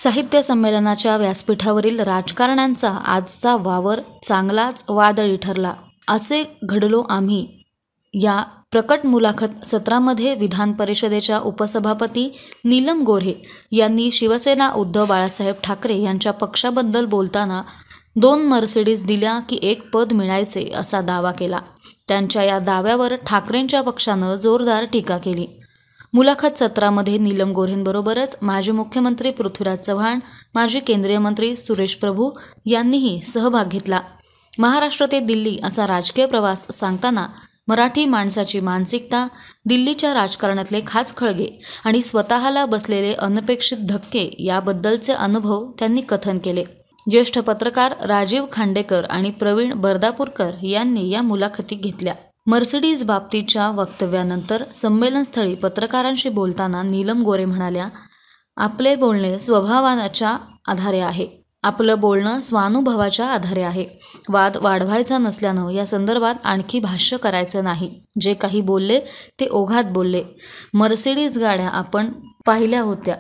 साहित्य संमेलनाच्या व्यासपीठावरील राजकारण्यांचा आजचा वावर चांगलाच वादळी ठरला. असे घडलो आम्ही या प्रकट मुलाखत सत्रामध्ये विधान परिषदेच्या उपसभापती नीलम गोऱ्हे यांनी शिवसेना उद्धव बाळासाहेब ठाकरे यांच्या पक्षाबद्दल बोलताना 2 मर्सिडीज दिल्या की 1 पद मिळायचे असा दावा केला. त्यांच्या या दाव्यावर ठाकरेंच्या पक्षानं जोरदार टीका केली. मुलाखत सत्रामध्ये नीलम गोऱ्हेंबरोबरच माजी मुख्यमंत्री पृथ्वीराज चव्हाण, माजी केंद्रीय मंत्री सुरेश प्रभू यांनीही सहभाग घेतला. महाराष्ट्र ते दिल्ली असा राजकीय प्रवास सांगताना मराठी माणसाची मानसिकता, दिल्लीच्या राजकारणातले खाचखळगे आणि स्वतःला बसलेले अनपेक्षित धक्के याबद्दलचे अनुभव त्यांनी कथन केले. ज्येष्ठ पत्रकार राजीव खांडेकर आणि प्रवीण बर्दापूरकर यांनी या मुलाखती घेतल्या. मर्सिडीज बाबतीच्या वक्तव्यानंतर संमेलनस्थळी पत्रकारांशी बोलताना नीलम गोऱ्हे म्हणाल्या, आपले बोलणे स्वभावाच्या आधारे आहे. आपलं बोलणं स्वानुभवाच्या आधारे आहे. वाद वाढवायचा नसल्यानं या संदर्भात आणखी भाष्य करायचं नाही. जे काही बोलले ते ओघात बोलले. मर्सिडीज गाड्या आपण पाहिल्या होत्या.